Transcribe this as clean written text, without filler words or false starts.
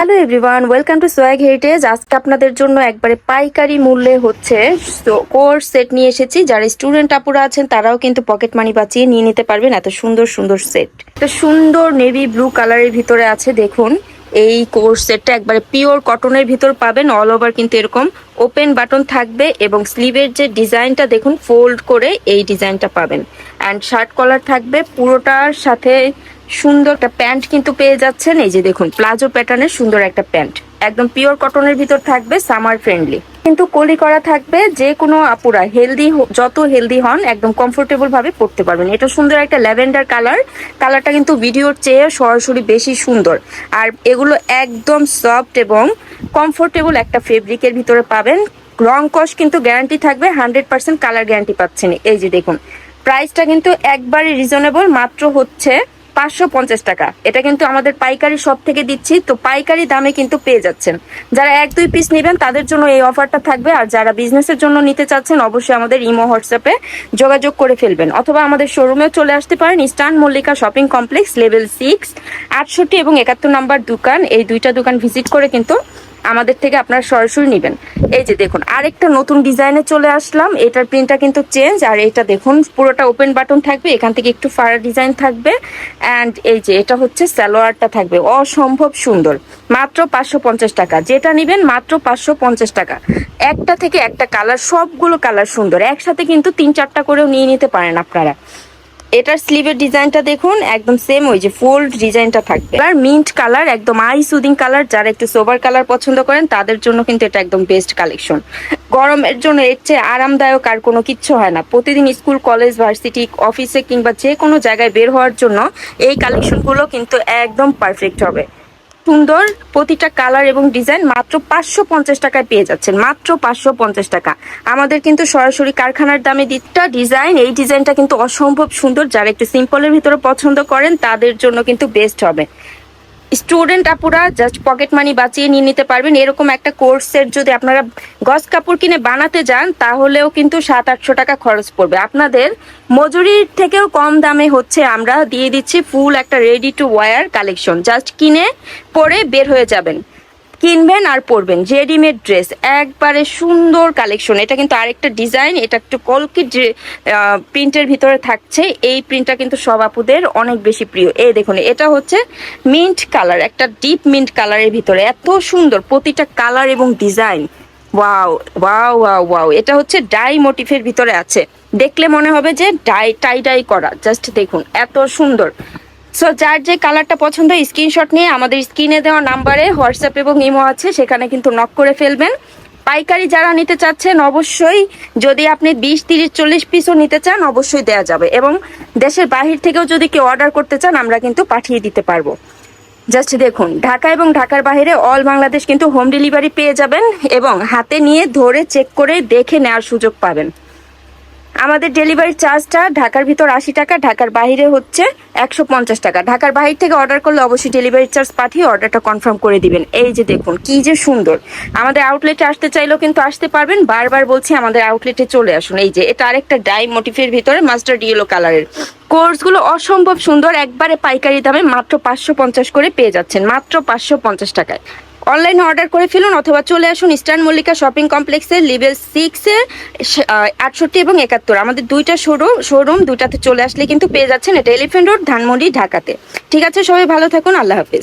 Hello everyone, welcome to swag heritage. আজকে আপনাদের জন্য একবারে পাইকারি মূল্যে হচ্ছে কোর্স সেট নিয়ে এসেছি। যারা স্টুডেন্ট আপুরা আছেন তারাও কিন্তু পকেট মানি বাঁচিয়ে নিয়ে নিতে পারবেন। এত সুন্দর সুন্দর সেট, এত সুন্দর নেভি ব্লু কালারের ভিতরে আছে। দেখুন, এই কোর্স সেটটা একবারে পিওর কটনের ভিতর পাবেন। অল ওভার কিন্তু এরকম ওপেন বাটন থাকবে এবং স্লিভের যে ডিজাইনটা দেখুন ফোল্ড করে এই ডিজাইনটা পাবেন। অ্যান্ড শার্ট কলার থাকবে পুরোটার সাথে। সুন্দর একটা প্যান্ট কিন্তু পেয়ে যাচ্ছেন। এই যে দেখুন, প্লাজো প্যাটার্নের সুন্দর একটা প্যান্ট, একদম পিওর কটনের ভিতর থাকবে, সামার ফ্রেন্ডলি কিন্তু কলি করা থাকবে। যে কোনো আপুরা যত হেলদি হন একদম কমফোর্টেবল ভাবে পরতে পারবেন। এটা সুন্দর একটা ল্যাভেন্ডার কালারটা কিন্তু ভিডিওর চেয়ে সরাসরি বেশি সুন্দর। আর এগুলো একদম সফট এবং কমফোর্টেবল একটা ফেব্রিকের ভিতরে পাবেন। রং কস কিন্তু গ্যারান্টি থাকবে, 100% কালার গ্যারান্টি পাচ্ছেন। এই যে দেখুন, প্রাইসটা কিন্তু একবারে রিজনেবল, মাত্র হচ্ছে 550 টাকা। এটা কিন্তু আমাদের পাইকারি শপ থেকে দিচ্ছি, তো পাইকারি দামে কিন্তু পেয়ে যাচ্ছেন। যারা 1-2 পিস নেবেন তাদের জন্য এই অফারটা থাকবে। আর যারা বিজনেসের জন্য নিতে চাচ্ছেন অবশ্যই আমাদের ইমো হোয়াটসঅ্যাপে যোগাযোগ করে ফেলবেন, অথবা আমাদের শোরুমেও চলে আসতে পারেন। Eastern Mallika shopping complex, level 6, 68 এবং 71 নাম্বার দোকান। এই দুইটা দোকান ভিজিট করে কিন্তু আমাদের থেকে আপনারা সরাসরি নেবেন। এই যে দেখুন, আরেকটা নতুন ডিজাইনে চলে আসলাম। এটার প্রিন্টটা কিন্তু চেঞ্জ। আর এটা দেখুন, পুরোটা ওপেন বাটন থাকবে, এখান থেকে একটু ফাড়া ডিজাইন থাকবে। অ্যান্ড এই যে এটা হচ্ছে সালোয়ারটা থাকবে, অসম্ভব সুন্দর। মাত্র 550 টাকা। যেটা নেবেন মাত্র 550 টাকা। একটা থেকে একটা কালার, সবগুলো কালার সুন্দর। একসাথে কিন্তু 3-4টা করেও নিয়ে নিতে পারেন আপনারা। এটার স্লিভের ডিজাইনটা দেখুন, একদম সেম ওই যে ফোল্ড ডিজাইনটা থাকবে। আর মিন্ট কালার, একদম আই সুদিং কালার। যারা একটু সোবার কালার পছন্দ করেন তাদের জন্য কিন্তু এটা একদম বেস্ট কালেকশন। গরমের জন্য এর চেয়ে আরামদায়ক আর কোনো কিচ্ছু হয় না। প্রতিদিন স্কুল, কলেজ, ভার্সিটি, অফিসে কিংবা যে কোনো জায়গায় বের হওয়ার জন্য এই কালেকশনগুলো কিন্তু একদম পারফেক্ট হবে। সুন্দর প্রতিটা কালার এবং ডিজাইন মাত্র 550 টাকায় পেয়ে যাচ্ছেন। মাত্র 550 টাকা। আমাদের কিন্তু সরাসরি কারখানার দামে দিকটা ডিজাইন, এই ডিজাইনটা কিন্তু অসম্ভব সুন্দর। যারা একটু সিম্পলের ভিতরে পছন্দ করেন তাদের জন্য কিন্তু বেস্ট হবে। স্টুডেন্ট আপুরা জাস্ট পকেট মানি বাঁচিয়ে নিয়ে নিতে পারবেন। এরকম একটা কোর্সের যদি আপনারা গজ কাপড় কিনে বানাতে যান তাহলেও কিন্তু 700-800 টাকা খরচ পড়বে। আপনাদের মজুরির থেকেও কম দামে হচ্ছে আমরা দিয়ে দিচ্ছি ফুল একটা ready to wire collection. Just কিনে পরে বের হয়ে যাবেন, কিনবেন আর পরবেন। রেডিমেড ড্রেস, একবারে সুন্দর কালেকশন। এটা কিন্তু আরেকটা ডিজাইন, এটা একটু কলকি প্রিন্টের ভিতরে থাকছে। এই প্রিন্টটা কিন্তু সব আপুদের অনেক বেশি প্রিয়। এই দেখুন, এটা হচ্ছে মিন্ট কালার, একটা ডিপ মিন্ট কালারের ভিতরে। এত সুন্দর প্রতিটা কালার এবং design. Wow wow wow wow. এটা হচ্ছে ডাই মোটিফের ভিতরে আছে, দেখলে মনে হবে যে টাই করা। জাস্ট দেখুন এত সুন্দর। সো যার যে কালারটা পছন্দ স্ক্রিনশট নিয়ে আমাদের স্ক্রিনে দেওয়া নাম্বারে হোয়াটসঅ্যাপ এবং ইমো আছে, সেখানে কিন্তু নক করে ফেলবেন। পাইকারি যারা নিতে চাচ্ছেন অবশ্যই, যদি আপনি 20-30-40 পিসও নিতে চান অবশ্যই দেওয়া যাবে। এবং দেশের বাহির থেকেও যদি কেউ অর্ডার করতে চান আমরা কিন্তু পাঠিয়ে দিতে পারবো। জাস্ট দেখুন, ঢাকা এবং ঢাকার বাইরে অল বাংলাদেশ কিন্তু হোম ডেলিভারি পেয়ে যাবেন এবং হাতে নিয়ে ধরে চেক করে দেখে নেওয়ার সুযোগ পাবেন। আমাদের ডেলিভারি চার্জটা ঢাকার ভিতর 80 টাকা, ঢাকার বাইরে হচ্ছে 150 টাকা। ঢাকার বাইরে থেকে অর্ডার করলে অবশ্যই ডেলিভারি চার্জ পাঠিয়ে অর্ডারটা কনফার্ম করে দিবেন। এই যে দেখুন কি যে সুন্দর। আমাদের আউটলেটে আসতে চাইলেও কিন্তু আসতে পারবেন। বারবার বলছি আমাদের আউটলেটে চলে আসুন। এই যে এটা আরেকটা ডাই মোটিফের ভিতরে মাস্টার্ড ইয়েলো কালারের। কোর্সগুলো অসম্ভব সুন্দর, একবারে পাইকারি দামে মাত্র 550 করে পেয়ে যাচ্ছেন, মাত্র 550 টাকায়। অনলাইনে অর্ডার করে ফেলুন অথবা চলে আসুন ইস্টার্ন মল্লিকা শপিং কমপ্লেক্সের লেভেল 6-এ 68 এবং 71। আমাদের দুইটা শোরুম দুইটাতে চলে আসলে কিন্তু পেয়ে যাচ্ছেন। এটা এলিফ্যান্ট রোড, ধানমন্ডি, ঢাকাতে। ঠিক আছে, সবাই ভালো থাকুন, আল্লাহ হাফেজ।